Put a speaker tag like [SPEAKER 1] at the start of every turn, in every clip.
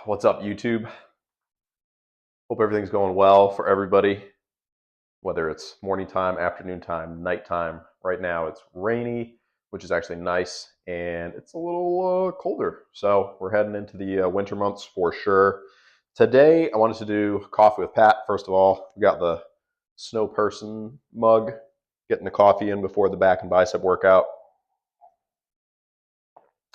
[SPEAKER 1] What's up, YouTube? Hope everything's going well for everybody, whether it's morning time, afternoon time, nighttime. Right now it's rainy, which is actually nice, and it's a little colder. So we're heading into the winter months for sure. Today, I wanted to do coffee with Pat. First of all, we got the Snow Person mug, getting the coffee in before the back and bicep workout.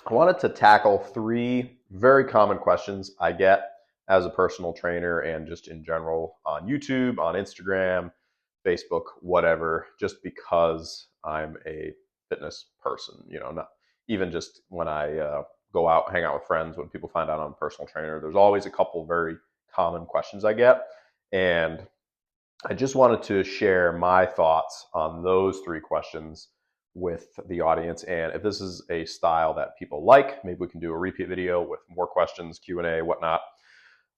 [SPEAKER 1] I wanted to tackle three very common questions I get as a personal trainer and just in general on YouTube, on Instagram, Facebook, whatever, just because I'm a fitness person. Not even just when I go out, hang out with friends, when people find out I'm a personal trainer, there's always a couple very common questions I get. And I just wanted to share my thoughts on those three questions with the audience. And if this is a style that people like, maybe we can do a repeat video with more questions, Q&A, whatnot.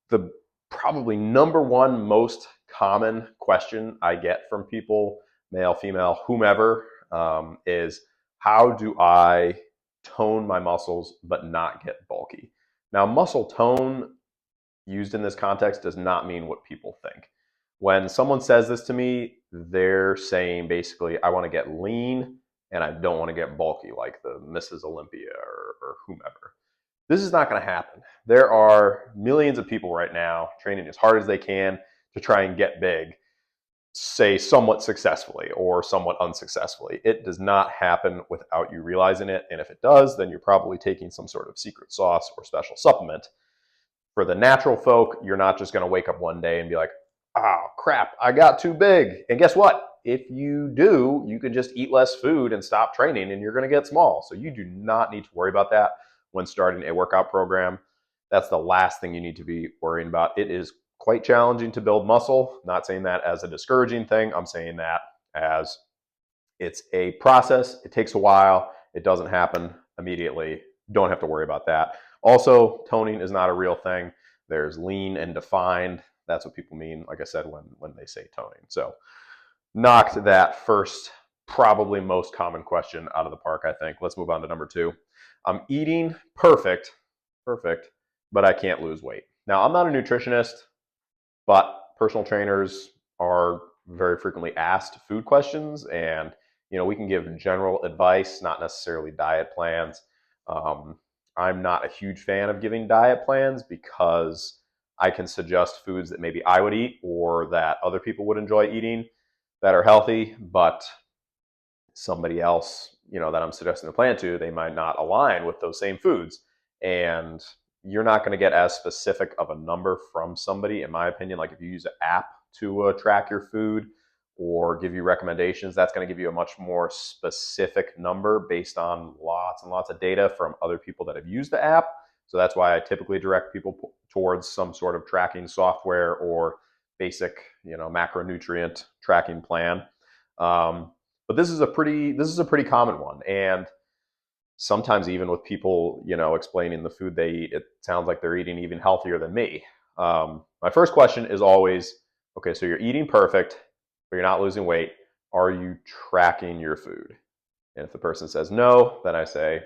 [SPEAKER 1] The probably number one most common question I get from people, male, female, whomever, is how do I tone my muscles but not get bulky? Now, muscle tone used in this context does not mean what people think. When someone says this to me, they're saying basically, I want to get lean and I don't want to get bulky like the Mrs. Olympia or whomever. This is not going to happen. There are millions of people right now training as hard as they can to try and get big, say somewhat successfully or somewhat unsuccessfully. It does not happen without you realizing it. And if it does, then you're probably taking some sort of secret sauce or special supplement. For the natural folk, you're not just going to wake up one day and be like, oh, crap, I got too big. And guess what? If you do, you can just eat less food and stop training and you're going to get small. So you do not need to worry about that when starting a workout program. That's the last thing you need to be worrying about. It is quite challenging to build muscle. Not saying that as a discouraging thing. I'm saying that as it's a process. It takes a while. It doesn't happen immediately. Don't have to worry about that. Also, toning is not a real thing. There's lean and defined. That's what people mean, like I said, when they say toning. So knocked that first, probably most common question out of the park, I think. Let's move on to number two. I'm eating perfect, but I can't lose weight. Now, I'm not a nutritionist, but personal trainers are very frequently asked food questions, and we can give general advice, not necessarily diet plans. I'm not a huge fan of giving diet plans because I can suggest foods that maybe I would eat or that other people would enjoy eating that are healthy, but somebody else, that I'm suggesting a plan to, they might not align with those same foods. And you're not going to get as specific of a number from somebody, in my opinion. Like if you use an app to track your food or give you recommendations, that's going to give you a much more specific number based on lots and lots of data from other people that have used the app. So that's why I typically direct people towards some sort of tracking software or basic, macronutrient tracking plan. But this is a pretty common one. And sometimes even with people, explaining the food they eat, it sounds like they're eating even healthier than me. My first question is always, okay, so you're eating perfect, but you're not losing weight. Are you tracking your food? And if the person says no, then I say,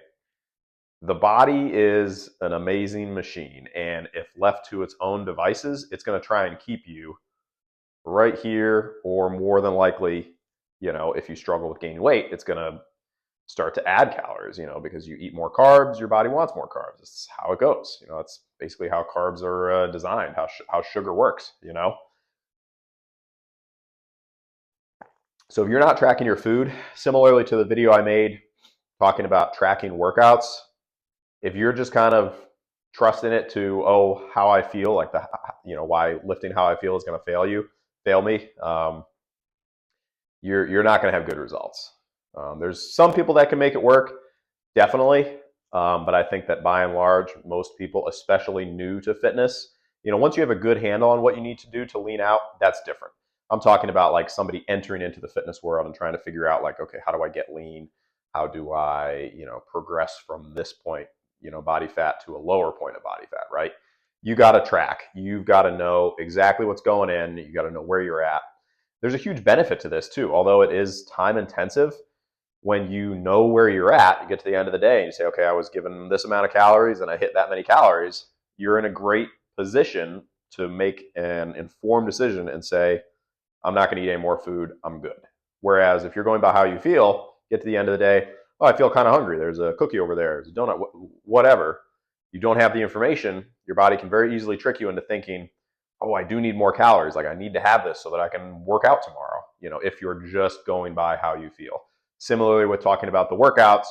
[SPEAKER 1] the body is an amazing machine. And if left to its own devices, it's going to try and keep you right here, or more than likely, if you struggle with gaining weight, it's going to start to add calories, because you eat more carbs, your body wants more carbs. It's how it goes. That's basically how carbs are designed, how sugar works, So if you're not tracking your food, similarly to the video I made talking about tracking workouts, if you're just kind of trusting it to, oh, how I feel, like why lifting how I feel is going to fail me, you're not going to have good results. There's some people that can make it work, definitely. But I think that by and large, most people, especially new to fitness, once you have a good handle on what you need to do to lean out, that's different. I'm talking about like somebody entering into the fitness world and trying to figure out like, okay, how do I get lean? How do I, progress from this point, body fat to a lower point of body fat, right? You got to track. You've got to know exactly what's going in. You got to know where you're at. There's a huge benefit to this too, although it is time intensive. When you know where you're at, you get to the end of the day and you say, okay, I was given this amount of calories and I hit that many calories. you're in a great position to make an informed decision and say, I'm not going to eat any more food. I'm good. Whereas if you're going by how you feel, get to the end of the day, oh, I feel kind of hungry. There's a cookie over there. There's a donut, whatever. You don't have the information. Your body can very easily trick you into thinking, oh, I do need more calories. Like I need to have this so that I can work out tomorrow. If you're just going by how you feel. Similarly with talking about the workouts,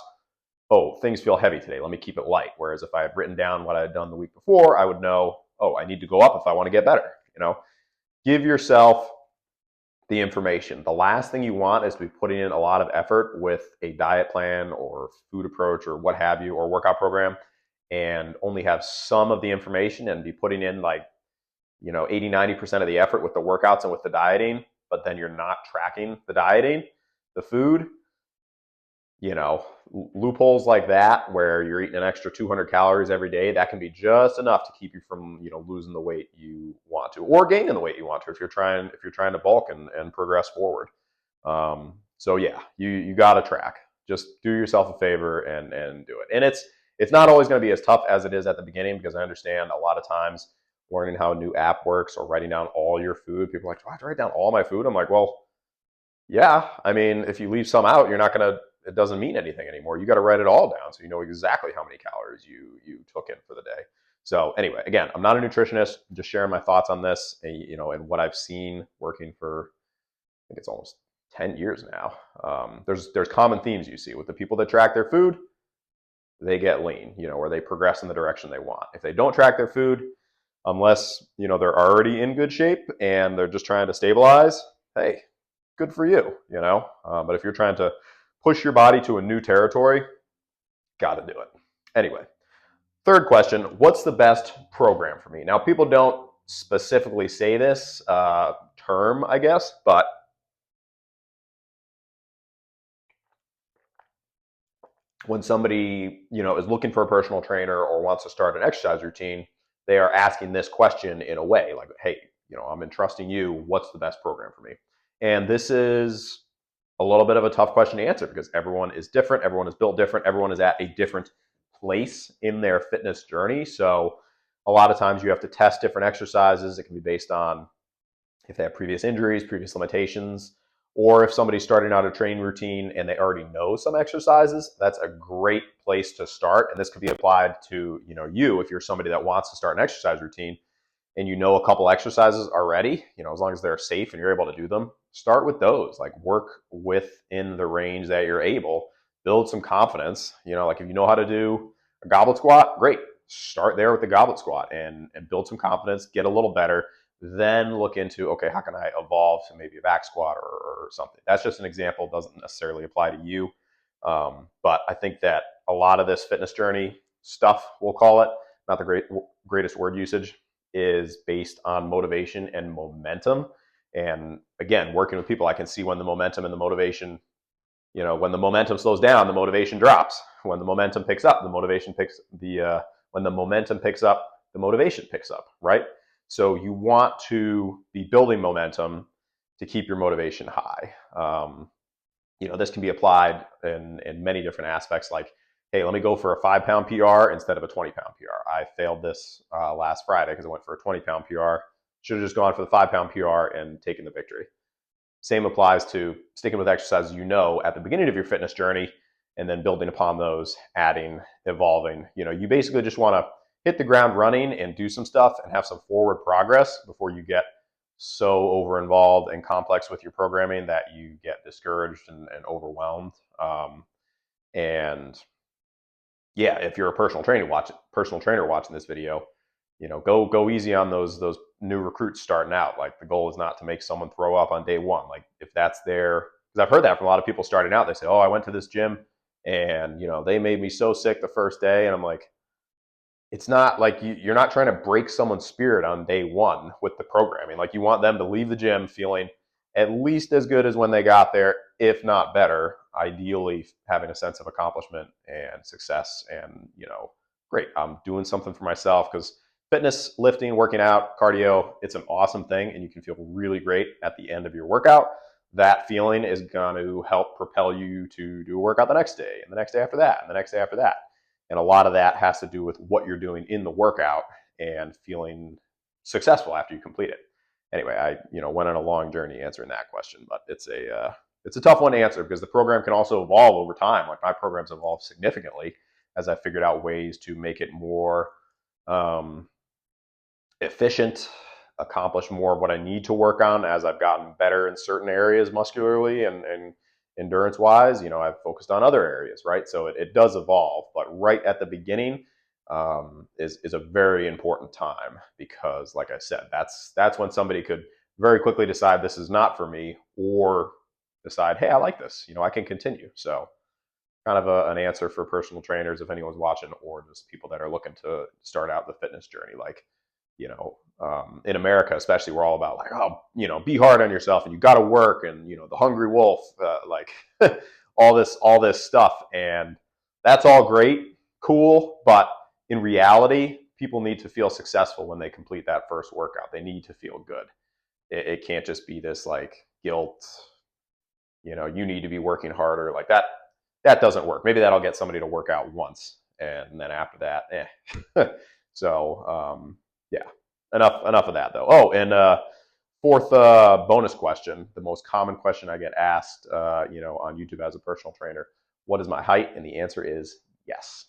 [SPEAKER 1] oh, things feel heavy today. Let me keep it light. Whereas if I had written down what I had done the week before, I would know, oh, I need to go up if I want to get better. Give yourself the information. The last thing you want is to be putting in a lot of effort with a diet plan or food approach or what have you, or workout program, and only have some of the information and be putting in 80, 90% of the effort with the workouts and with the dieting, but then you're not tracking the dieting, the food. Loopholes like that where you're eating an extra 200 calories every day, that can be just enough to keep you from losing the weight you want to, or gaining the weight you want to if you're trying to bulk and progress forward. So yeah, you got to track. Just do yourself a favor and do it. And it's not always going to be as tough as it is at the beginning, because I understand a lot of times learning how a new app works or writing down all your food, people are like, do I have to write down all my food? I'm like, well, yeah. I mean, if you leave some out, it doesn't mean anything anymore. You got to write it all down so you know exactly how many calories you took in for the day. So anyway, again, I'm not a nutritionist. I'm just sharing my thoughts on this, and what I've seen working for, I think it's almost 10 years now. There's common themes you see with the people that track their food. They get lean, or they progress in the direction they want. If they don't track their food, unless they're already in good shape and they're just trying to stabilize, hey, good for you. But if you're trying to push your body to a new territory, got to do it. Anyway, third question, what's the best program for me? Now, people don't specifically say this term, I guess, but when somebody, is looking for a personal trainer or wants to start an exercise routine, they are asking this question in a way like, hey, I'm entrusting you, what's the best program for me? And this is a little bit of a tough question to answer because everyone is different. Everyone is built different. Everyone is at a different place in their fitness journey. So a lot of times you have to test different exercises. It can be based on if they have previous injuries, previous limitations, or if somebody's starting out a training routine and they already know some exercises. That's a great place to start. And this could be applied to, you, if you're somebody that wants to start an exercise routine and a couple exercises already, as long as they're safe and you're able to do them, start with those. Like work within the range that you're able, build some confidence. Like if you know how to do a goblet squat, great. Start there with the goblet squat and build some confidence, get a little better, then look into, okay, how can I evolve to maybe a back squat or something? That's just an example, doesn't necessarily apply to you. But I think that a lot of this fitness journey stuff, we'll call it, not the greatest word usage, is based on motivation and momentum. And again, working with people, I can see when the momentum and the motivation, when the momentum slows down, the motivation drops. When the momentum picks up, when the momentum picks up, the motivation picks up, right? So you want to be building momentum to keep your motivation high. This can be applied in many different aspects, like, hey, let me go for a 5-pound PR instead of a 20-pound PR. I failed this last Friday because I went for a 20-pound PR. Should have just gone for the 5-pound PR and taken the victory. Same applies to sticking with exercises at the beginning of your fitness journey and then building upon those, adding, evolving. You basically just want to hit the ground running and do some stuff and have some forward progress before you get so over involved and complex with your programming that you get discouraged and overwhelmed. And yeah, if you're a personal trainer watching this video, go easy on those new recruits starting out. Like the goal is not to make someone throw up on day one. Like if that's because I've heard that from a lot of people starting out. They say, oh, I went to this gym and they made me so sick the first day. And I'm like, it's not like you're not trying to break someone's spirit on day one with the programming. Like you want them to leave the gym feeling at least as good as when they got there, if not better, ideally having a sense of accomplishment and success. And, great, I'm doing something for myself, because fitness, lifting, working out, cardio, it's an awesome thing. And you can feel really great at the end of your workout. That feeling is going to help propel you to do a workout the next day and the next day after that and the next day after that. And a lot of that has to do with what you're doing in the workout and feeling successful after you complete it. Anyway, I went on a long journey answering that question, but it's a tough one to answer because the program can also evolve over time. Like my program's evolved significantly as I figured out ways to make it more um, efficient, accomplish more of what I need to work on as I've gotten better in certain areas muscularly and endurance wise. I've focused on other areas, right? So it does evolve, but right at the beginning is a very important time because, like I said, that's when somebody could very quickly decide this is not for me, or decide, hey, I like this. I can continue. So kind of an answer for personal trainers if anyone's watching, or just people that are looking to start out the fitness journey. Like, in America, especially, we're all about like, oh, be hard on yourself and you got to work, and the hungry wolf, like all this stuff, and that's all great, cool, but in reality, people need to feel successful when they complete that first workout. They need to feel good. It can't just be this like guilt. You need to be working harder like that. That doesn't work. Maybe that'll get somebody to work out once, and then after that, so yeah. Enough of that though. Oh, and fourth bonus question, the most common question I get asked, on YouTube as a personal trainer: what is my height? And the answer is yes.